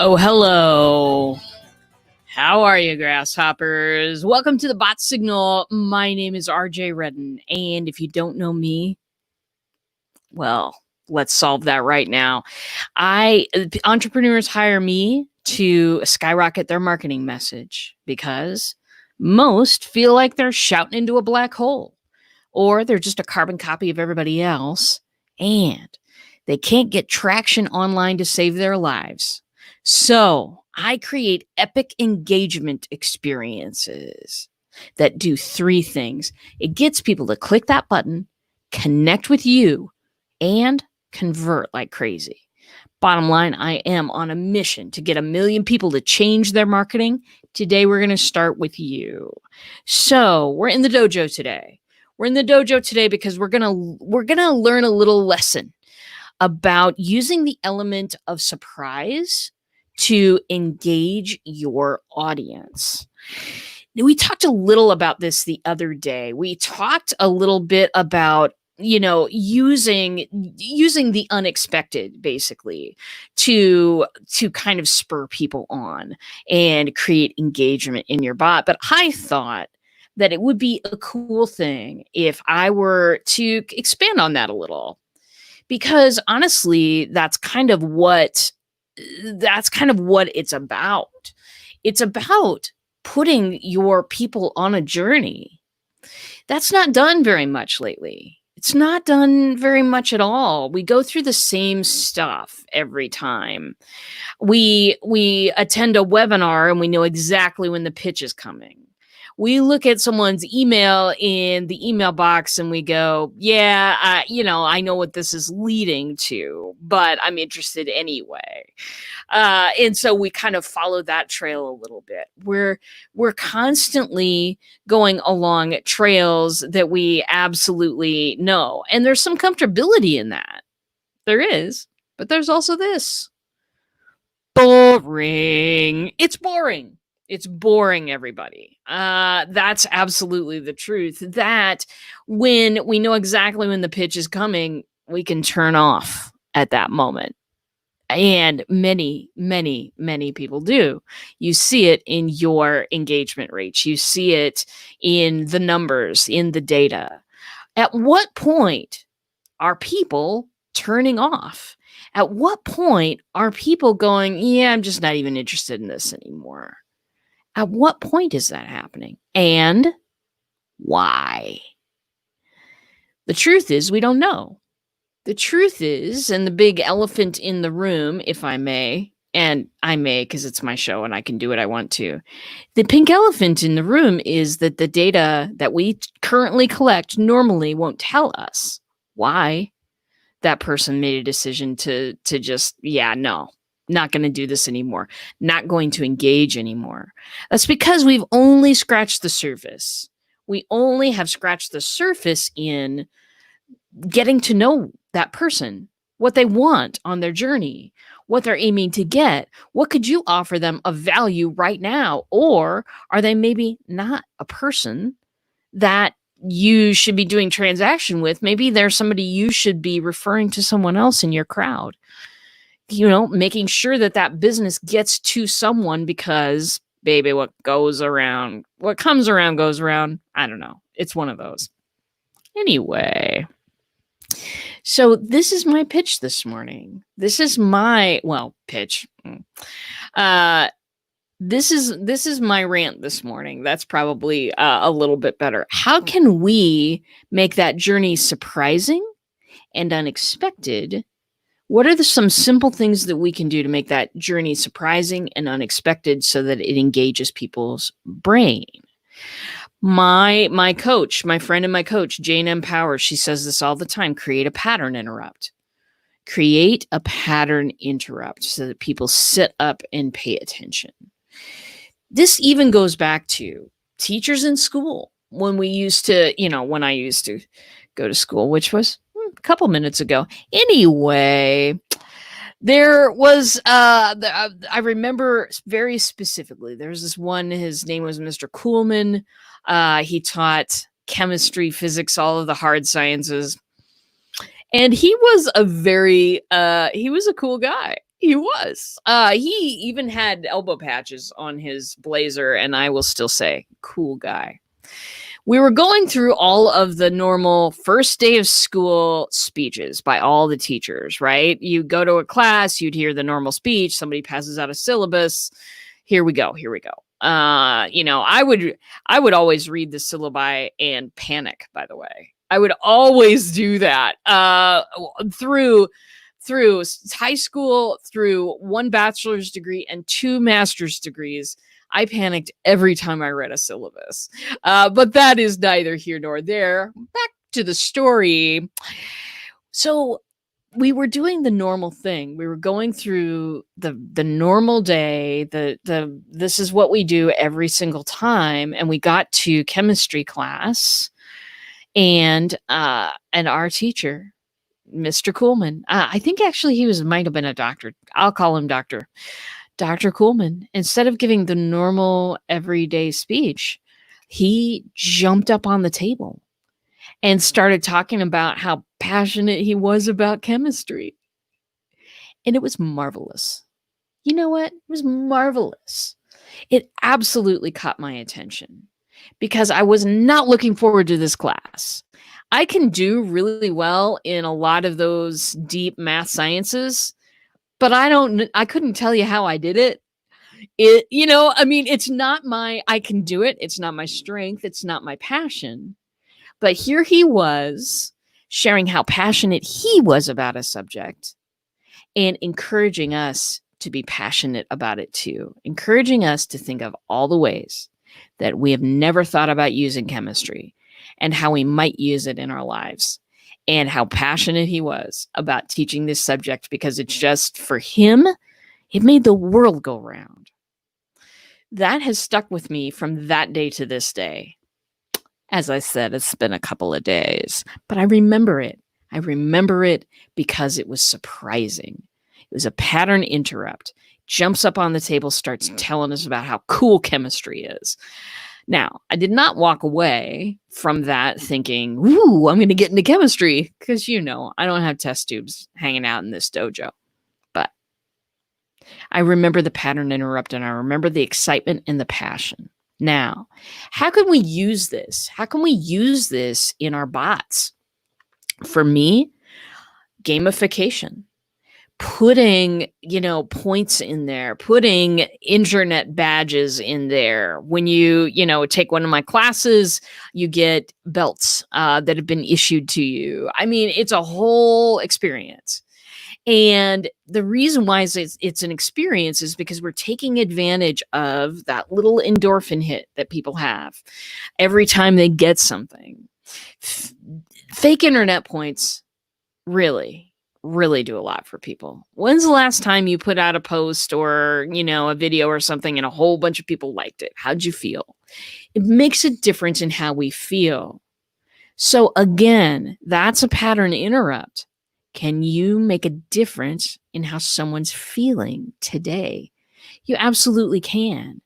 Oh, hello. How are you, grasshoppers? Welcome to the Bot Signal. My name is RJ Redden, and if you don't know me, well, let's solve that right now. Entrepreneurs hire me to skyrocket their marketing message because most feel like they're shouting into a black hole, or they're just a carbon copy of everybody else, and they can't get traction online to save their lives. So I create epic engagement experiences that do three things. It gets people to click that button, connect with you, and convert like crazy. Bottom line, I am on a mission to get 1 million people to change their marketing. Today, we're going to start with you. So we're in the dojo today. We're in the dojo today because we're gonna learn a little lesson about using the element of surprise to engage your audience. We talked a little about this the other day. We talked a little bit about using the unexpected basically to kind of spur people on and create engagement in your bot. But I thought that it would be a cool thing if I were to expand on that a little, because honestly, that's kind of what it's about. It's about putting your people on a journey. That's not done very much lately. It's not done very much at all. We go through the same stuff every time. We attend a webinar and we know exactly when the pitch is coming. We look at someone's email in the email box and we go, yeah, I know what this is leading to, but I'm interested anyway. And so we kind of follow that trail a little bit. We're constantly going along trails that we absolutely know. And there's some comfortability in that. There is, but there's also this. Boring. It's boring. It's boring, everybody. That's absolutely the truth. That when we know exactly when the pitch is coming, we can turn off at that moment. And many, many, many people do. You see it in your engagement rates. You see it in the numbers, in the data. At what point are people turning off? At what point are people going, yeah, I'm just not even interested in this anymore? At what point is that happening? And why? The truth is, we don't know. The truth is, and the big elephant in the room, if I may, and I may because it's my show and I can do what I want to, the pink elephant in the room is that the data that we currently collect normally won't tell us why that person made a decision to just, no. Not going to do this anymore, not going to engage anymore. That's because we've only scratched the surface. We only have scratched the surface in getting to know that person, what they want on their journey, what they're aiming to get. What could you offer them of value right now? Or are they maybe not a person that you should be doing transaction with? Maybe there's somebody you should be referring to someone else in your crowd. Making sure that business gets to someone because, baby, what comes around goes around. I don't know. It's one of those. Anyway, so this is my pitch this morning. This is my, pitch. This is my rant this morning. That's probably a little bit better. How can we make that journey surprising and unexpected? What are some simple things that we can do to make that journey surprising and unexpected so that it engages people's brain? My coach, my friend and my coach, Jane M. Powers, she says this all the time: create a pattern interrupt. Create a pattern interrupt so that people sit up and pay attention. This even goes back to teachers in school. When I used to go to school, which was a couple minutes ago. Anyway, there was, I remember very specifically, there was this one, his name was Mr. Kuhlman. He taught chemistry, physics, all of the hard sciences. And he was he was a cool guy. He was. He even had elbow patches on his blazer, and I will still say, cool guy. We were going through all of the normal first day of school speeches by all the teachers, right? You go to a class, you'd hear the normal speech, somebody passes out a syllabus. Here we go. I would always read the syllabi and panic, by the way. I would always do that through high school, through one bachelor's degree and 2 master's degrees. I panicked every time I read a syllabus. But that is neither here nor there. Back to the story. So we were doing the normal thing. We were going through the normal day. This is what we do every single time. And we got to chemistry class, and our teacher, Mr. Coolman. I think actually he might have been a doctor. I'll call him Dr. Coolman. Instead of giving the normal everyday speech, he jumped up on the table and started talking about how passionate he was about chemistry. And it was marvelous. You know what? It was marvelous. It absolutely caught my attention because I was not looking forward to this class. I can do really well in a lot of those deep math sciences, but I couldn't tell you how I did it. It's not I can do it. It's not my strength. It's not my passion. But here he was sharing how passionate he was about a subject and encouraging us to be passionate about it too, encouraging us to think of all the ways that we have never thought about using chemistry and how we might use it in our lives, and how passionate he was about teaching this subject because it's just, for him, it made the world go round. That has stuck with me from that day to this day. As I said, it's been a couple of days, but I remember it. I remember it because it was surprising. It was a pattern interrupt. Jumps up on the table, starts telling us about how cool chemistry is. Now, I did not walk away from that thinking, ooh, I'm going to get into chemistry, because, I don't have test tubes hanging out in this dojo. But I remember the pattern interrupt, and I remember the excitement and the passion. Now, how can we use this? How can we use this in our bots? For me, gamification. Putting, points in there, putting internet badges in there. When you take one of my classes, you get belts that have been issued to you. I mean, it's a whole experience. And the reason why it's an experience is because we're taking advantage of that little endorphin hit that people have every time they get something. Fake internet points really do a lot for people. When's the last time you put out a post or, a video or something and a whole bunch of people liked it? How'd you feel? It makes a difference in how we feel. So again, that's a pattern interrupt. Can you make a difference in how someone's feeling today? You absolutely can.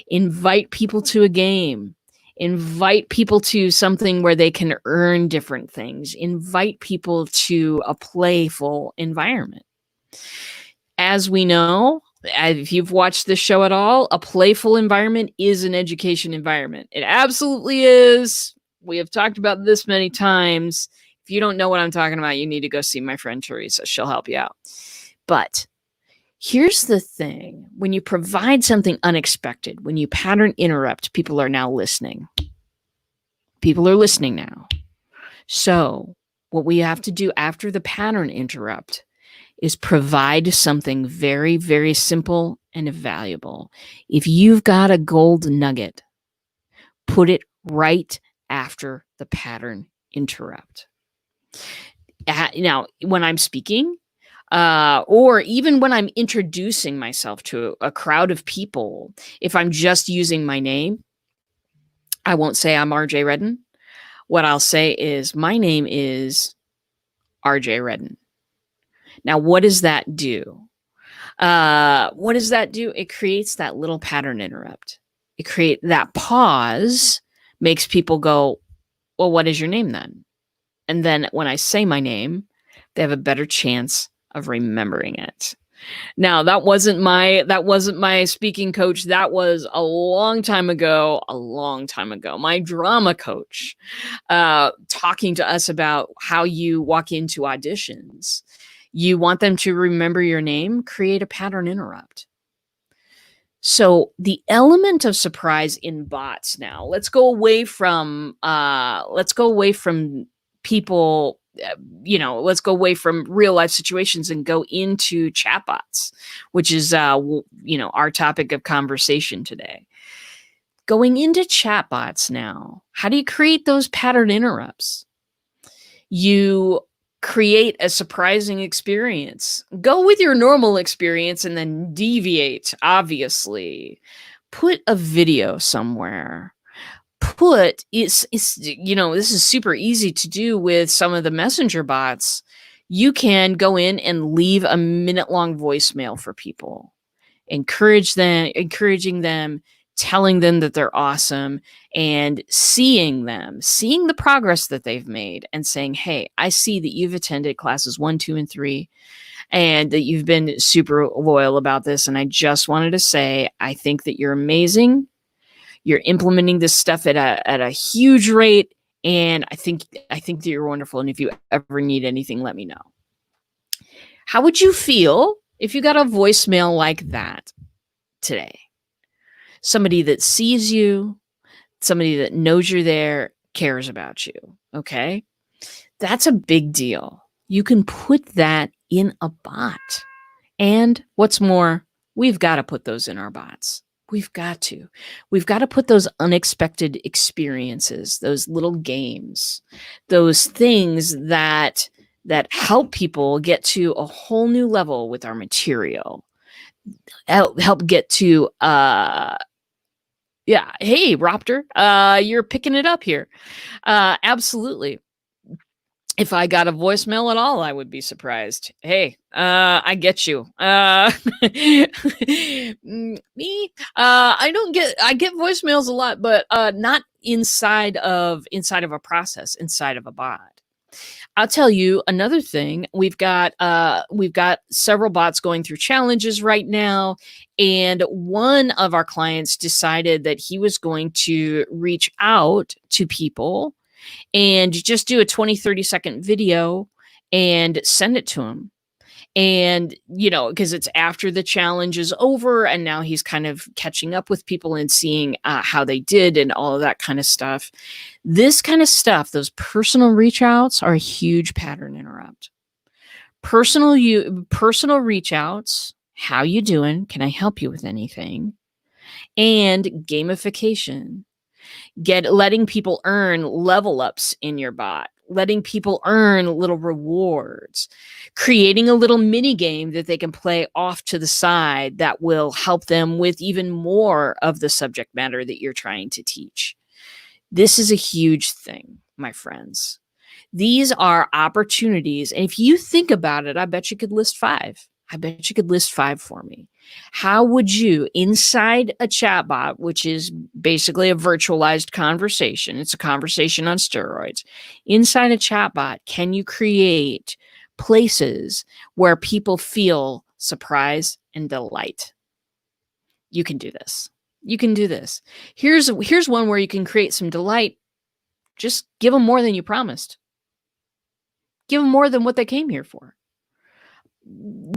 Invite people to a game. Invite people to something where they can earn different things. Invite people to a playful environment. As we know, if you've watched this show at all, a playful environment is an education environment. It absolutely is. We have talked about this many times. If you don't know what I'm talking about, you need to go see my friend Teresa. She'll help you out. But here's the thing. When you provide something unexpected, when you pattern interrupt, people are now listening. People are listening now. So what we have to do after the pattern interrupt is provide something very, very simple and valuable. If you've got a gold nugget, put it right after the pattern interrupt. Now, when I'm speaking, or even when I'm introducing myself to a crowd of people, if I'm just using my name, I won't say I'm RJ Redden. What I'll say is my name is RJ Redden. Now, what does that do? It creates that little pattern interrupt. It creates that pause, makes people go, well, what is your name then? And then when I say my name, they have a better chance of remembering it. Now, that wasn't my speaking coach. That was a long time ago, a long time ago. My drama coach, talking to us about how you walk into auditions. You want them to remember your name, create a pattern interrupt. So the element of surprise in bots now, let's go away from people, let's go away from real life situations and go into chatbots, which is, our topic of conversation today. Going into chatbots now, how do you create those pattern interrupts? You create a surprising experience. Go with your normal experience and then deviate, obviously. Put a video somewhere. This is super easy to do with some of the messenger bots. You can go in and leave a minute-long voicemail for people. Encouraging them, telling them that they're awesome, and seeing the progress that they've made and saying, hey, I see that you've attended classes 1, 2, and 3, and that you've been super loyal about this. And I just wanted to say, I think that you're amazing. You're implementing this stuff at a huge rate. And I think that you're wonderful. And if you ever need anything, let me know. How would you feel if you got a voicemail like that today? Somebody that sees you, somebody that knows you're there, cares about you, okay? That's a big deal. You can put that in a bot. And what's more, we've got to put those in our bots. We've got to. We've got to put those unexpected experiences, those little games, those things that help people get to a whole new level with our material. Help get to yeah. Hey, Raptor, you're picking it up here. Absolutely. If I got a voicemail at all, I would be surprised. Hey, I get you. Me, I get voicemails a lot, but not inside of a process, inside of a bot. I'll tell you another thing. We've got several bots going through challenges right now. And one of our clients decided that he was going to reach out to people and just do a 20, 30-second video and send it to him. And, because it's after the challenge is over and now he's kind of catching up with people and seeing how they did and all of that kind of stuff. This kind of stuff, those personal reach outs are a huge pattern interrupt. Personal reach outs. How you doing? Can I help you with anything? And gamification. Letting people earn level ups in your bot, letting people earn little rewards, creating a little mini game that they can play off to the side that will help them with even more of the subject matter that you're trying to teach. This is a huge thing, my friends. These are opportunities. And if you think about it, I bet you could list 5. I bet you could list 5 for me. How would you, inside a chatbot, which is basically a virtualized conversation, it's a conversation on steroids, inside a chatbot, can you create places where people feel surprise and delight? You can do this. You can do this. Here's one where you can create some delight. Just give them more than you promised. Give them more than what they came here for.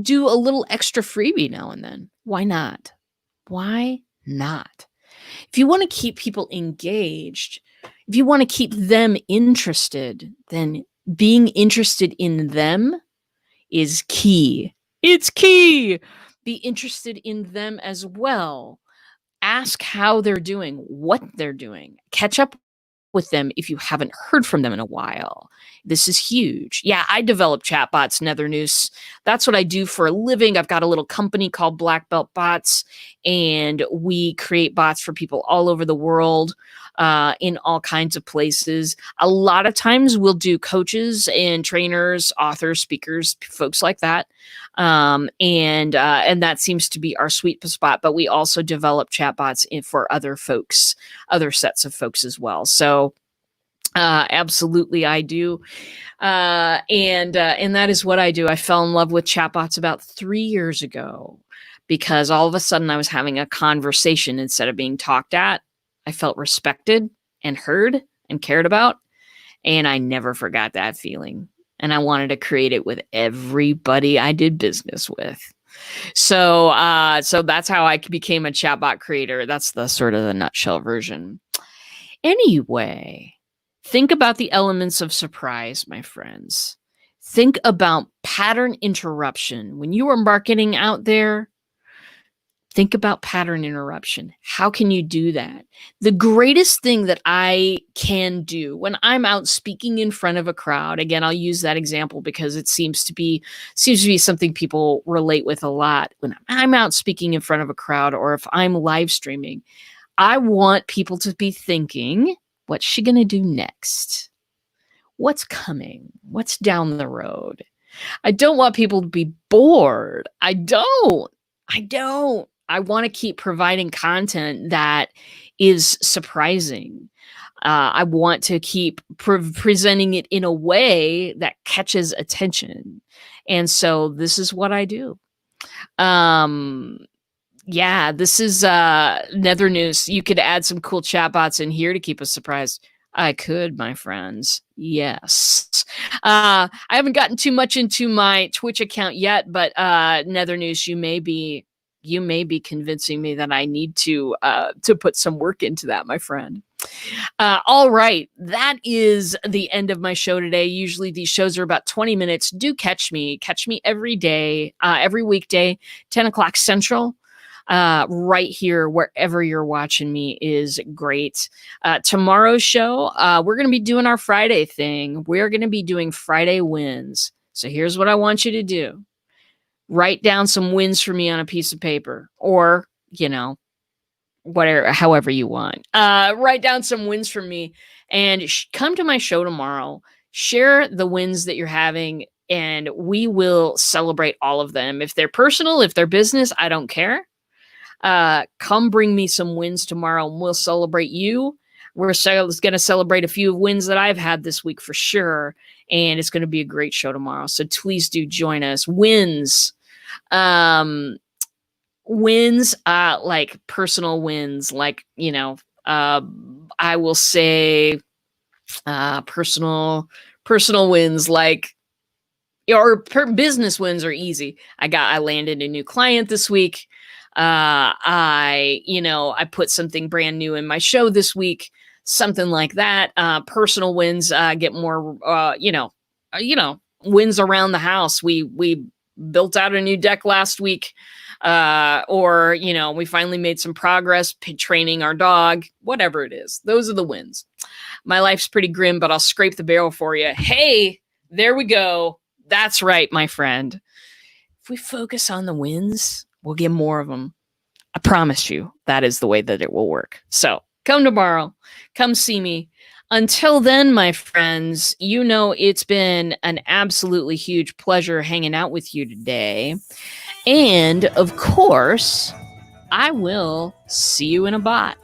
Do a little extra freebie now and then. Why not? Why not? If you want to keep people engaged, if you want to keep them interested, then being interested in them is key. It's key. Be interested in them as well. Ask how they're doing, what they're doing. Catch up with them if you haven't heard from them in a while. This is huge. Yeah, I develop chatbots, Nethernoose. That's what I do for a living. I've got a little company called Black Belt Bots, and we create bots for people all over the world, in all kinds of places. A lot of times we'll do coaches and trainers, authors, speakers, folks like that. And that seems to be our sweet spot, but we also develop chatbots for other folks, other sets of folks as well. So Absolutely, I do. And that is what I do. I fell in love with chatbots about 3 years ago because all of a sudden I was having a conversation instead of being talked at. I felt respected and heard and cared about. And I never forgot that feeling. And I wanted to create it with everybody I did business with. So that's how I became a chatbot creator. That's the sort of the nutshell version. Anyway, think about the elements of surprise, my friends. Think about pattern interruption. When you are marketing out there, think about pattern interruption. How can you do that? The greatest thing that I can do when I'm out speaking in front of a crowd, again, I'll use that example because it seems to be something people relate with a lot. When I'm out speaking in front of a crowd or if I'm live streaming, I want people to be thinking, what's she going to do next? What's coming? What's down the road? I don't want people to be bored. I don't. I want to keep providing content that is surprising. I want to keep presenting it in a way that catches attention. And so this is what I do. Yeah, this is Nether News. You could add some cool chatbots in here to keep us surprised. I could, my friends. Yes. I haven't gotten too much into my Twitch account yet, but Nether News, you may be convincing me that I need to put some work into that, my friend. All right, that is the end of my show today. Usually these shows are about 20 minutes. Do catch me every day, every weekday, 10 o'clock Central. Right here, wherever you're watching me is great. Tomorrow's show, we're going to be doing our Friday thing. We're going to be doing Friday wins. So here's what I want you to do. Write down some wins for me on a piece of paper or, whatever, however you want. Write down some wins for me and come to my show tomorrow. Share the wins that you're having and we will celebrate all of them. If they're personal, if they're business, I don't care. Come bring me some wins tomorrow and we'll celebrate you. We're going to celebrate a few wins that I've had this week for sure. And it's going to be a great show tomorrow. So please do join us. Wins. Wins, like personal wins, like, I will say, personal wins, like, or business wins are easy. I landed a new client this week. I put something brand new in my show this week, something like that. Personal wins, get more, wins around the house. We built out a new deck last week. Or we finally made some progress training our dog, whatever it is. Those are the wins. My life's pretty grim, but I'll scrape the barrel for you. Hey, there we go. That's right, my friend. If we focus on the wins, we'll get more of them. I promise you that is the way that it will work. So come tomorrow. Come see me. Until then, my friends, it's been an absolutely huge pleasure hanging out with you today. And of course, I will see you in a bot.